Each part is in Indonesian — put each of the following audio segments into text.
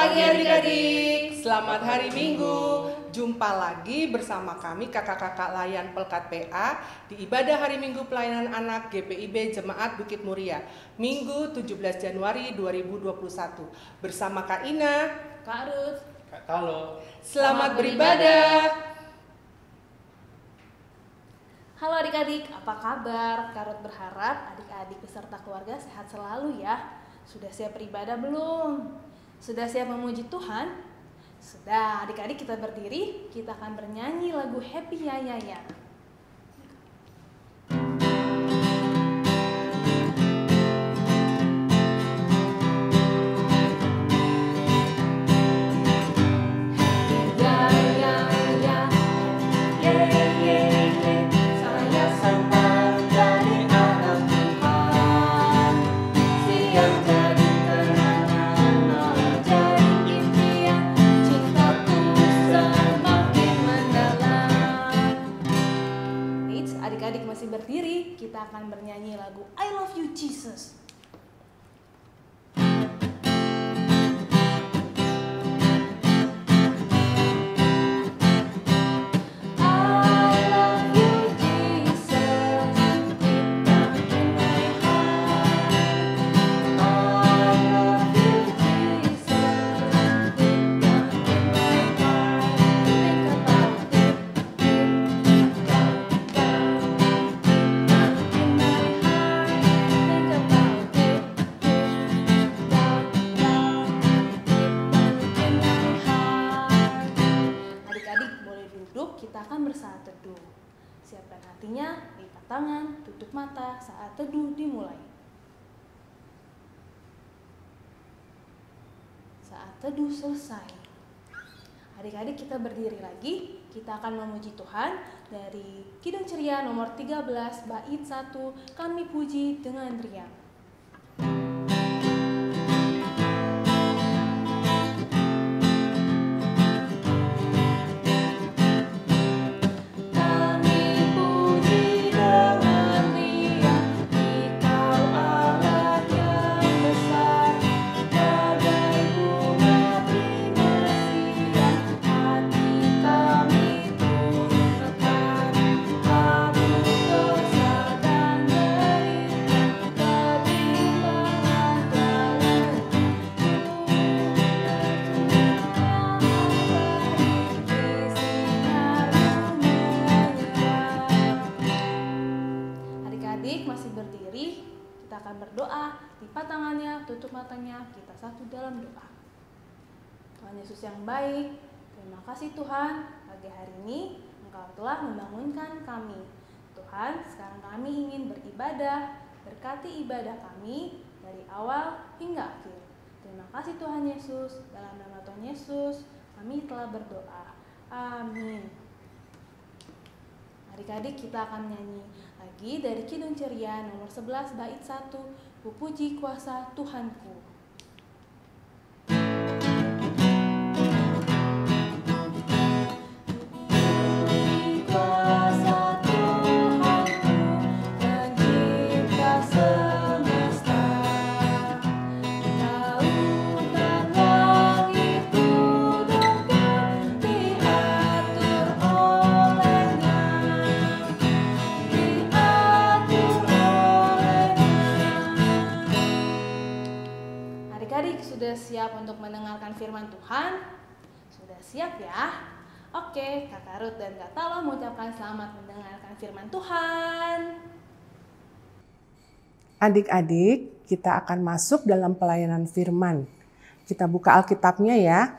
pagi adik-adik, selamat hari Minggu. Jumpa lagi bersama kami kakak-kakak layan Pelkat PA di ibadah hari Minggu pelayanan anak GPIB Jemaat Bukit Muria, Minggu 17 Januari 2021. Bersama Kak Ina, Kak Ruth, Kak Kalo. Selamat beribadah. Halo adik-adik, apa kabar? Kak Ruth berharap adik-adik beserta keluarga sehat selalu ya. Sudah siap beribadah belum? Sudah siap memuji Tuhan? Sudah, adik-adik kita berdiri, kita akan bernyanyi lagu Happy Ya Ya Ya. Adik-adik masih berdiri, kita akan bernyanyi lagu I Love You Jesus. Kita akan bersaat teduh. Siapkan hatinya, lipat tangan, tutup mata saat teduh dimulai. Saat teduh selesai. Adik-adik kita berdiri lagi, kita akan memuji Tuhan dari Kidung Ceria nomor 13 bait 1, kami puji dengan riang. Masih berdiri, kita akan berdoa, lipat tangannya, tutup matanya, kita satu dalam doa. Tuhan Yesus yang baik, terima kasih Tuhan, pagi hari ini Engkau telah membangunkan kami. Tuhan, sekarang kami ingin beribadah, berkati ibadah kami dari awal hingga akhir. Terima kasih Tuhan Yesus, dalam nama Tuhan Yesus kami telah berdoa. Amin. Adik-adik kita akan nyanyi lagi dari Kidung Ceria nomor 11 bait 1, Ku puji kuasa Tuhanku. Adik-adik sudah siap untuk mendengarkan firman Tuhan? Sudah siap ya? Oke, Kakak Ruth dan Kak Talo mengucapkan selamat mendengarkan firman Tuhan. Adik-adik, kita akan masuk dalam pelayanan firman. Kita buka Alkitabnya ya.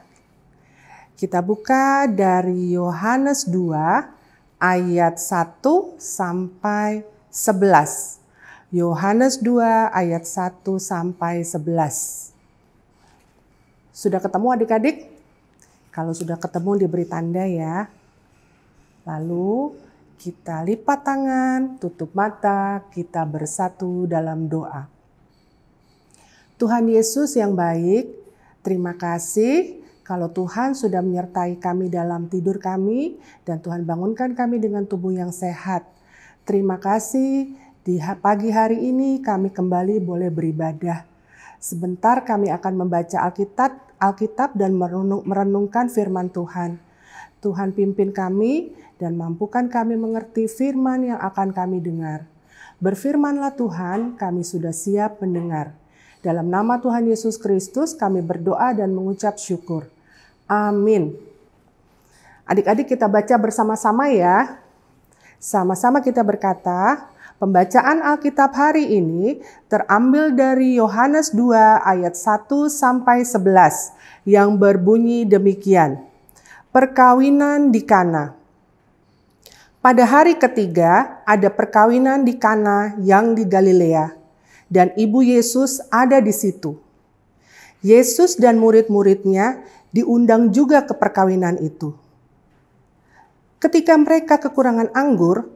Kita buka dari Yohanes 2 ayat 1 sampai 11. Yohanes 2 ayat 1 sampai 11. Sudah ketemu adik-adik? Kalau sudah ketemu diberi tanda ya. Lalu kita lipat tangan, tutup mata, kita bersatu dalam doa. Tuhan Yesus yang baik, terima kasih kalau Tuhan sudah menyertai kami dalam tidur kami dan Tuhan bangunkan kami dengan tubuh yang sehat. Terima kasih di pagi hari ini kami kembali boleh beribadah. Sebentar kami akan membaca Alkitab dan merenungkan firman Tuhan. Tuhan pimpin kami dan mampukan kami mengerti firman yang akan kami dengar. Berfirmanlah Tuhan, kami sudah siap mendengar. Dalam nama Tuhan Yesus Kristus kami berdoa dan mengucap syukur. Amin. Adik-adik kita baca bersama-sama ya. Sama-sama kita berkata, pembacaan Alkitab hari ini terambil dari Yohanes 2 ayat 1 sampai 11 yang berbunyi demikian. Perkawinan di Kana. Pada hari ketiga ada perkawinan di Kana yang di Galilea, dan ibu Yesus ada di situ. Yesus dan murid-muridnya diundang juga ke perkawinan itu. Ketika mereka kekurangan anggur,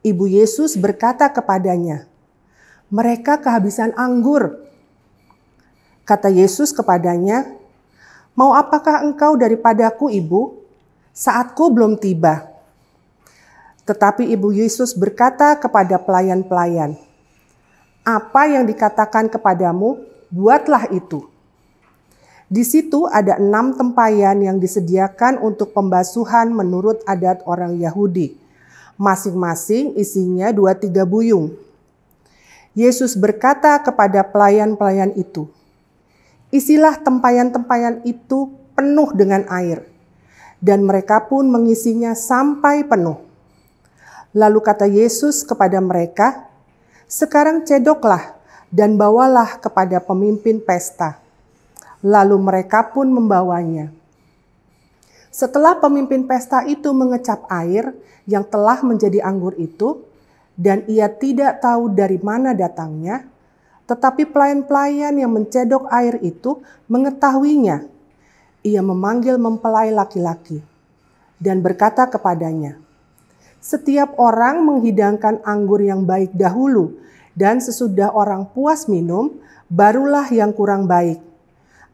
ibu Yesus berkata kepadanya, "Mereka kehabisan anggur." Kata Yesus kepadanya, "Mau apakah engkau daripadaku, ibu? Saatku belum tiba." Tetapi ibu Yesus berkata kepada pelayan-pelayan, "Apa yang dikatakan kepadamu, buatlah itu." Di situ ada 6 tempayan yang disediakan untuk pembasuhan menurut adat orang Yahudi. Masing-masing isinya 2-3 buyung. Yesus berkata kepada pelayan-pelayan itu, "Isilah tempayan-tempayan itu penuh dengan air." Dan mereka pun mengisinya sampai penuh. Lalu kata Yesus kepada mereka, "Sekarang cedoklah dan bawalah kepada pemimpin pesta." Lalu mereka pun membawanya. Setelah pemimpin pesta itu mengecap air yang telah menjadi anggur itu, dan ia tidak tahu dari mana datangnya, tetapi pelayan-pelayan yang mencedok air itu mengetahuinya. Ia memanggil mempelai laki-laki dan berkata kepadanya, "Setiap orang menghidangkan anggur yang baik dahulu, dan sesudah orang puas minum, barulah yang kurang baik.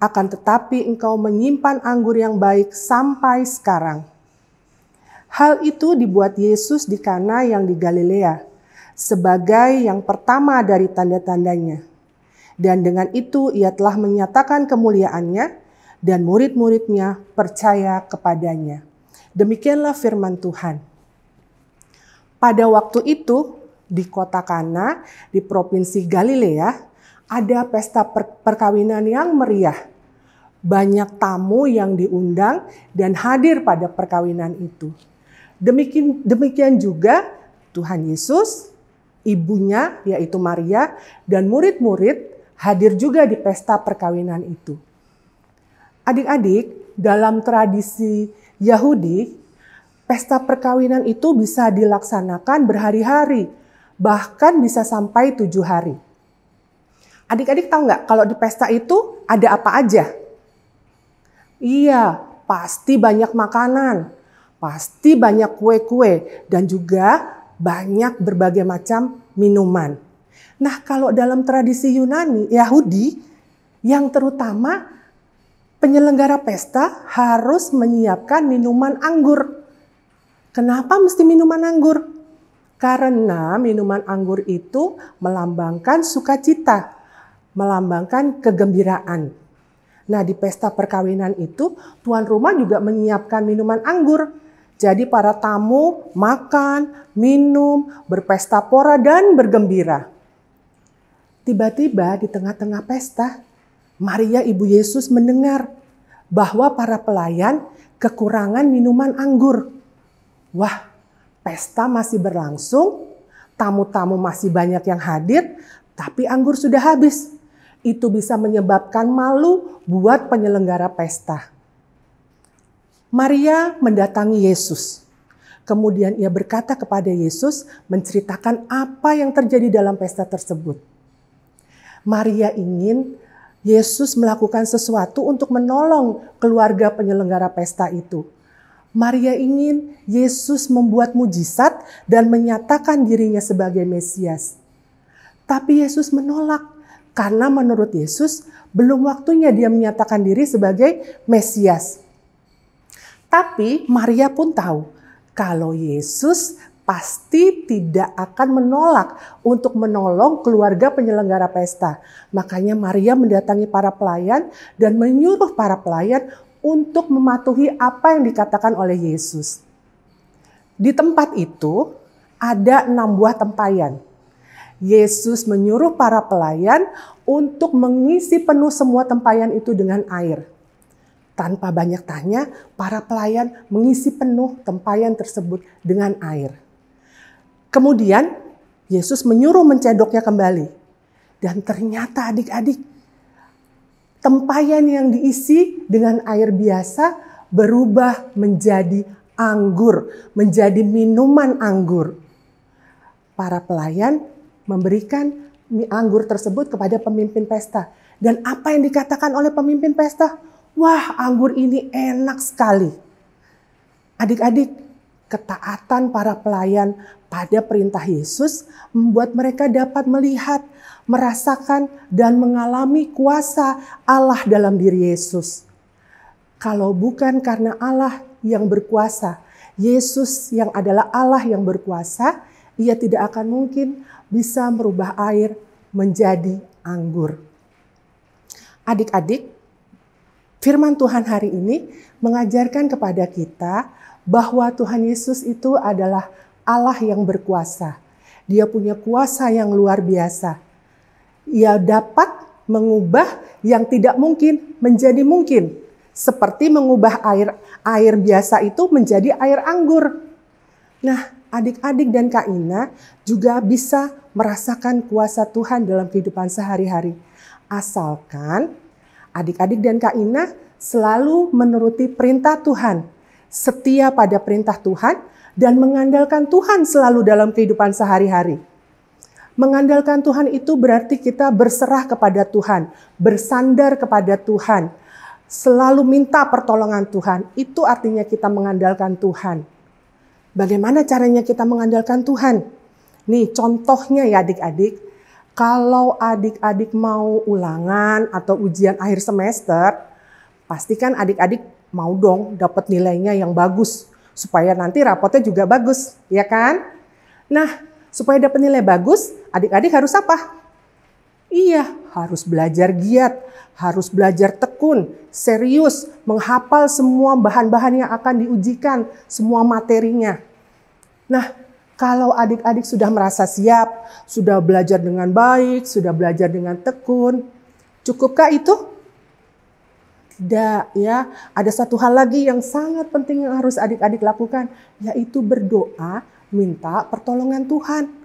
Akan tetapi engkau menyimpan anggur yang baik sampai sekarang." Hal itu dibuat Yesus di Kana yang di Galilea, sebagai yang pertama dari tanda-tandanya. Dan dengan itu ia telah menyatakan kemuliaannya, dan murid-muridnya percaya kepadanya. Demikianlah firman Tuhan. Pada waktu itu, di kota Kana, di provinsi Galilea, ada pesta perkawinan yang meriah. Banyak tamu yang diundang dan hadir pada perkawinan itu. Demikian juga Tuhan Yesus, ibunya yaitu Maria, dan murid-murid hadir juga di pesta perkawinan itu. Adik-adik, dalam tradisi Yahudi, pesta perkawinan itu bisa dilaksanakan berhari-hari, bahkan bisa sampai 7 hari. Adik-adik tahu nggak kalau di pesta itu ada apa aja? Iya, pasti banyak makanan, pasti banyak kue-kue, dan juga banyak berbagai macam minuman. Nah, kalau dalam tradisi Yahudi, yang terutama penyelenggara pesta harus menyiapkan minuman anggur. Kenapa mesti minuman anggur? Karena minuman anggur itu melambangkan sukacita, melambangkan kegembiraan. Nah, di pesta perkawinan itu, tuan rumah juga menyiapkan minuman anggur. Jadi para tamu makan, minum, berpesta pora, dan bergembira. Tiba-tiba di tengah-tengah pesta, Maria ibu Yesus mendengar bahwa para pelayan kekurangan minuman anggur. Wah, pesta masih berlangsung, tamu-tamu masih banyak yang hadir, tapi anggur sudah habis. Itu bisa menyebabkan malu buat penyelenggara pesta. Maria mendatangi Yesus. Kemudian ia berkata kepada Yesus, menceritakan apa yang terjadi dalam pesta tersebut. Maria ingin Yesus melakukan sesuatu untuk menolong keluarga penyelenggara pesta itu. Maria ingin Yesus membuat mujizat dan menyatakan dirinya sebagai Mesias. Tapi Yesus menolak karena menurut Yesus belum waktunya dia menyatakan diri sebagai Mesias. Tapi Maria pun tahu kalau Yesus pasti tidak akan menolak untuk menolong keluarga penyelenggara pesta. Makanya Maria mendatangi para pelayan dan menyuruh para pelayan untuk mematuhi apa yang dikatakan oleh Yesus. Di tempat itu ada 6 buah tempayan. Yesus menyuruh para pelayan untuk mengisi penuh semua tempayan itu dengan air. Tanpa banyak tanya, para pelayan mengisi penuh tempayan tersebut dengan air. Kemudian Yesus menyuruh mencedoknya kembali. Dan ternyata adik-adik, tempayan yang diisi dengan air biasa berubah menjadi anggur, menjadi minuman anggur. Para pelayan memberikan mie anggur tersebut kepada pemimpin pesta. Dan apa yang dikatakan oleh pemimpin pesta? Wah, anggur ini enak sekali. Adik-adik, ketaatan para pelayan pada perintah Yesus membuat mereka dapat melihat, merasakan, dan mengalami kuasa Allah dalam diri Yesus. Kalau bukan karena Allah yang berkuasa, Yesus yang adalah Allah yang berkuasa, Ia tidak akan mungkin bisa merubah air menjadi anggur. Adik-adik, firman Tuhan hari ini mengajarkan kepada kita bahwa Tuhan Yesus itu adalah Allah yang berkuasa. Dia punya kuasa yang luar biasa. Ia dapat mengubah yang tidak mungkin menjadi mungkin. Seperti mengubah air biasa itu menjadi air anggur. Nah, adik-adik dan Kak Ina juga bisa merasakan kuasa Tuhan dalam kehidupan sehari-hari. Asalkan adik-adik dan Kak Ina selalu menuruti perintah Tuhan, setia pada perintah Tuhan, dan mengandalkan Tuhan selalu dalam kehidupan sehari-hari. Mengandalkan Tuhan itu berarti kita berserah kepada Tuhan, bersandar kepada Tuhan, selalu minta pertolongan Tuhan. Itu artinya kita mengandalkan Tuhan. Bagaimana caranya kita mengandalkan Tuhan? Nih contohnya ya adik-adik, kalau adik-adik mau ulangan atau ujian akhir semester, pastikan adik-adik mau dong dapat nilainya yang bagus, supaya nanti rapotnya juga bagus, ya kan? Nah, supaya dapat nilai bagus, adik-adik harus apa? Iya, harus belajar giat, harus belajar tekun, serius, menghafal semua bahan-bahan yang akan diujikan, semua materinya. Nah, kalau adik-adik sudah merasa siap, sudah belajar dengan baik, sudah belajar dengan tekun, cukupkah itu? Tidak, ya. Ada satu hal lagi yang sangat penting yang harus adik-adik lakukan, yaitu berdoa, minta pertolongan Tuhan.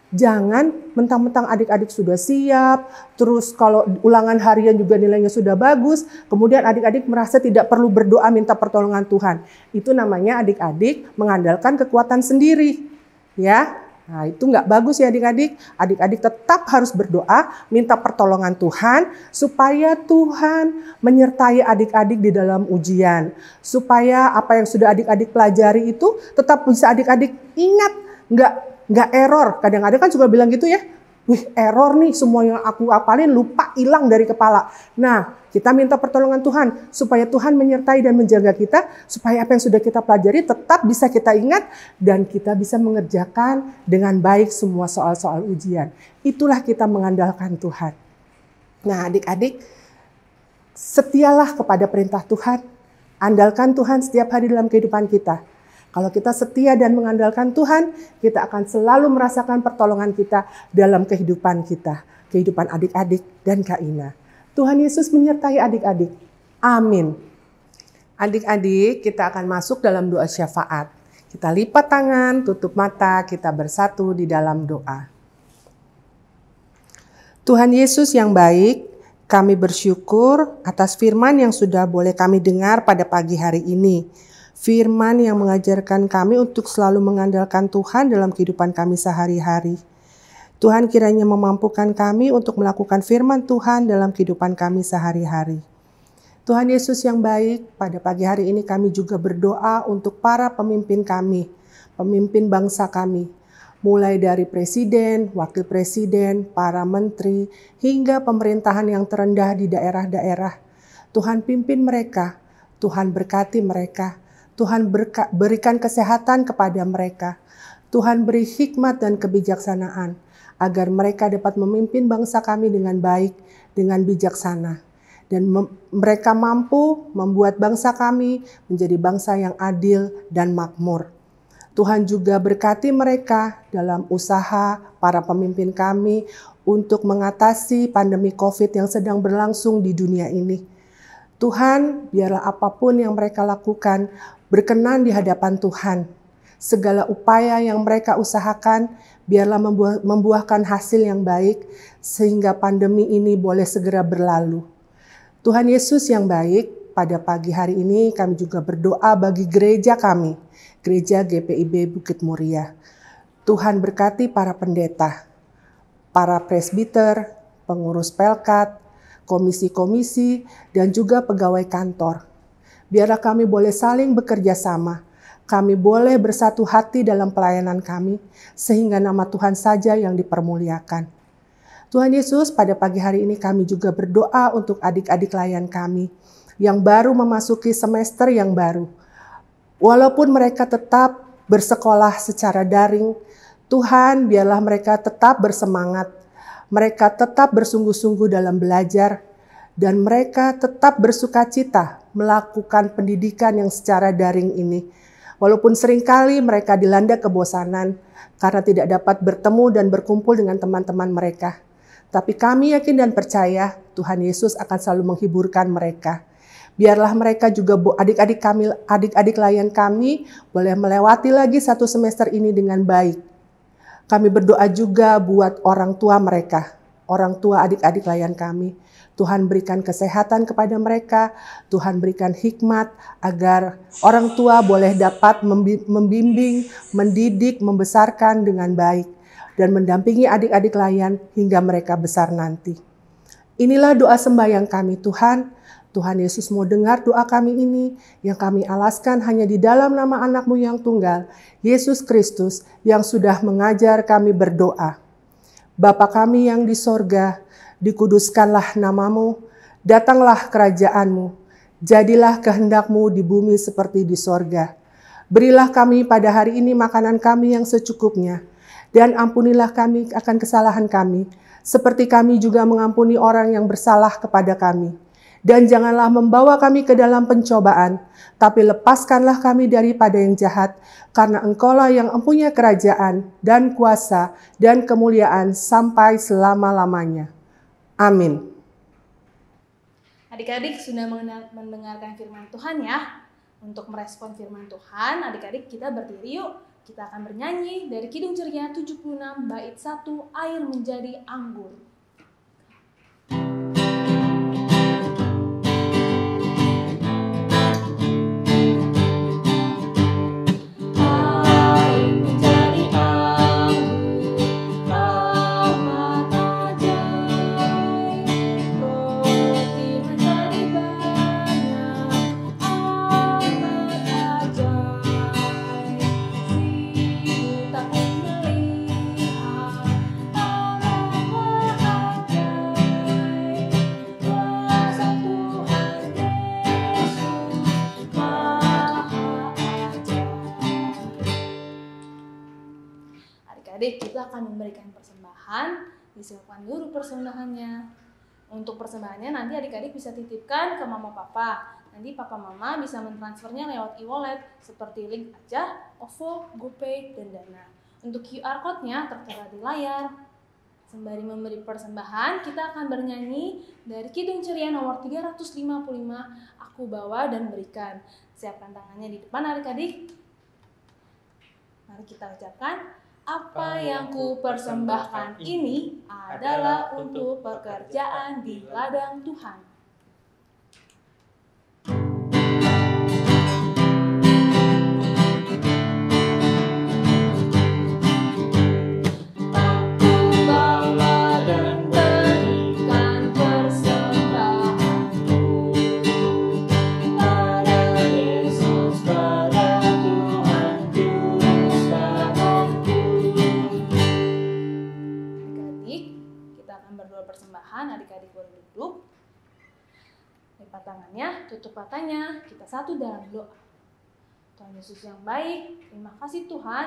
Jangan mentang-mentang adik-adik sudah siap, terus kalau ulangan harian juga nilainya sudah bagus, kemudian adik-adik merasa tidak perlu berdoa minta pertolongan Tuhan. Itu namanya adik-adik mengandalkan kekuatan sendiri. Ya, nah itu nggak bagus ya adik-adik. Adik-adik tetap harus berdoa, minta pertolongan Tuhan, supaya Tuhan menyertai adik-adik di dalam ujian. Supaya apa yang sudah adik-adik pelajari itu tetap bisa adik-adik ingat, nggak error. Kadang-kadang kan juga bilang gitu ya, wih error nih, semua yang aku apalin lupa, hilang dari kepala. Nah, kita minta pertolongan Tuhan, supaya Tuhan menyertai dan menjaga kita, supaya apa yang sudah kita pelajari tetap bisa kita ingat, dan kita bisa mengerjakan dengan baik semua soal-soal ujian. Itulah kita mengandalkan Tuhan. Nah adik-adik, setialah kepada perintah Tuhan, andalkan Tuhan setiap hari dalam kehidupan kita. Kalau kita setia dan mengandalkan Tuhan, kita akan selalu merasakan pertolongan kita dalam kehidupan kita, kehidupan adik-adik dan Kak Ina. Tuhan Yesus menyertai adik-adik. Amin. Adik-adik, kita akan masuk dalam doa syafaat. Kita lipat tangan, tutup mata, kita bersatu di dalam doa. Tuhan Yesus yang baik, kami bersyukur atas firman yang sudah boleh kami dengar pada pagi hari ini. Firman yang mengajarkan kami untuk selalu mengandalkan Tuhan dalam kehidupan kami sehari-hari. Tuhan kiranya memampukan kami untuk melakukan firman Tuhan dalam kehidupan kami sehari-hari. Tuhan Yesus yang baik, pada pagi hari ini kami juga berdoa untuk para pemimpin kami, pemimpin bangsa kami. Mulai dari presiden, wakil presiden, para menteri, hingga pemerintahan yang terendah di daerah-daerah. Tuhan pimpin mereka, Tuhan berkati mereka. Tuhan berikan kesehatan kepada mereka. Tuhan beri hikmat dan kebijaksanaan, agar mereka dapat memimpin bangsa kami dengan baik, dengan bijaksana. Dan mereka mampu membuat bangsa kami menjadi bangsa yang adil dan makmur. Tuhan juga berkati mereka dalam usaha para pemimpin kami untuk mengatasi pandemi COVID yang sedang berlangsung di dunia ini. Tuhan, biarlah apapun yang mereka lakukan berkenan di hadapan Tuhan. Segala upaya yang mereka usahakan, biarlah membuahkan hasil yang baik, sehingga pandemi ini boleh segera berlalu. Tuhan Yesus yang baik, pada pagi hari ini kami juga berdoa bagi gereja kami, Gereja GPIB Bukit Muria. Tuhan berkati para pendeta, para presbiter, pengurus pelkat, komisi-komisi, dan juga pegawai kantor. Biarlah kami boleh saling bekerja sama. Kami boleh bersatu hati dalam pelayanan kami, sehingga nama Tuhan saja yang dipermuliakan. Tuhan Yesus, pada pagi hari ini kami juga berdoa untuk adik-adik layan kami yang baru memasuki semester yang baru. Walaupun mereka tetap bersekolah secara daring, Tuhan biarlah mereka tetap bersemangat. Mereka tetap bersungguh-sungguh dalam belajar, dan mereka tetap bersukacita melakukan pendidikan yang secara daring ini. Walaupun seringkali mereka dilanda kebosanan karena tidak dapat bertemu dan berkumpul dengan teman-teman mereka. Tapi kami yakin dan percaya Tuhan Yesus akan selalu menghiburkan mereka. Biarlah mereka juga adik-adik layan kami boleh melewati lagi satu semester ini dengan baik. Kami berdoa juga buat orang tua mereka, orang tua adik-adik layan kami. Tuhan berikan kesehatan kepada mereka, Tuhan berikan hikmat agar orang tua boleh dapat membimbing, mendidik, membesarkan dengan baik, dan mendampingi adik-adik layan hingga mereka besar nanti. Inilah doa sembahyang kami Tuhan. Tuhan Yesus mau dengar doa kami ini yang kami alaskan hanya di dalam nama anak-Mu yang tunggal, Yesus Kristus, yang sudah mengajar kami berdoa. Bapa kami yang di sorga, dikuduskanlah nama-Mu, datanglah kerajaan-Mu, jadilah kehendak-Mu di bumi seperti di sorga. Berilah kami pada hari ini makanan kami yang secukupnya, dan ampunilah kami akan kesalahan kami, seperti kami juga mengampuni orang yang bersalah kepada kami. Dan janganlah membawa kami ke dalam pencobaan, tapi lepaskanlah kami daripada yang jahat, karena Engkaulah yang mempunyai kerajaan dan kuasa dan kemuliaan sampai selama-lamanya. Amin. Adik-adik sudah mendengarkan firman Tuhan ya. Untuk merespon firman Tuhan, adik-adik kita berdiri yuk. Kita akan bernyanyi dari Kidung Ceria 76 bait 1, Air Menjadi Anggur. Adik-adik, kita akan memberikan persembahan, disiapkan dulu persembahannya. Untuk persembahannya nanti adik-adik bisa titipkan ke mama papa. Nanti papa mama bisa mentransfernya lewat e-wallet seperti link aja, OVO, GoPay, dan Dana. Untuk QR code-nya tertera di layar. Sembari memberi persembahan, kita akan bernyanyi dari Kidung Ceria nomor 355, Aku Bawa dan Berikan. Siapkan tangannya di depan adik-adik. Mari kita ucapkan, apa yang ku persembahkan ini adalah untuk pekerjaan di ladang Tuhan. Adik-adik boleh duduk, lipat tangannya, tutup matanya, kita satu dalam doa. Tuhan Yesus yang baik, terima kasih Tuhan,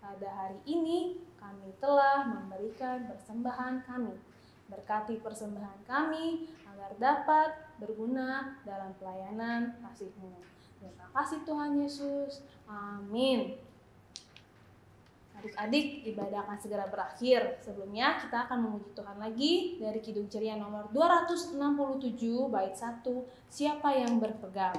pada hari ini kami telah memberikan persembahan kami. Berkati persembahan kami agar dapat berguna dalam pelayanan kasih-Mu. Terima kasih Tuhan Yesus. Amin. Adik-adik, ibadah akan segera berakhir. Sebelumnya kita akan memuji Tuhan lagi dari Kidung Ceria nomor 267 bait 1, Siapa yang berpegang.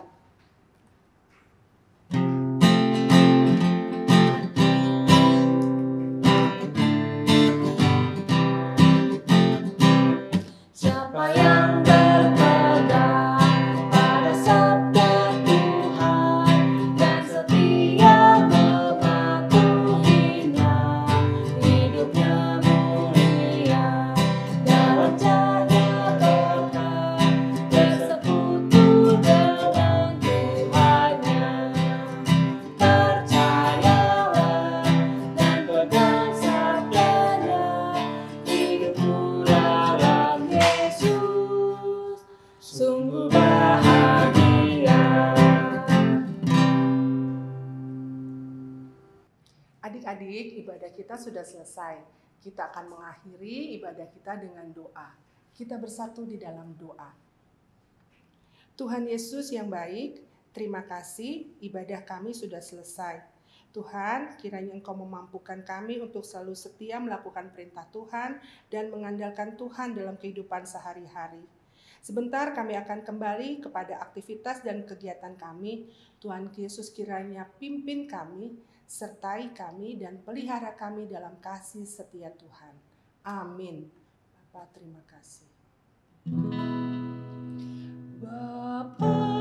Siapa yang berpegang pada sabda Tuhan dan setia mematuhinya, hidupnya mulia dalam cahaya Tuhan, bersekutu dengan Tuhannya. Percayalah dan pegang sabdanya, hidupmu dalam Yesus sungguh bahagia. Adik-adik, ibadah kita sudah selesai. Kita akan mengakhiri ibadah kita dengan doa. Kita bersatu di dalam doa. Tuhan Yesus yang baik, terima kasih ibadah kami sudah selesai. Tuhan, kiranya Engkau memampukan kami untuk selalu setia melakukan perintah Tuhan dan mengandalkan Tuhan dalam kehidupan sehari-hari. Sebentar kami akan kembali kepada aktivitas dan kegiatan kami. Tuhan Yesus kiranya pimpin kami, sertai kami dan pelihara kami dalam kasih setia Tuhan. Amin. Bapa, terima kasih. Bapa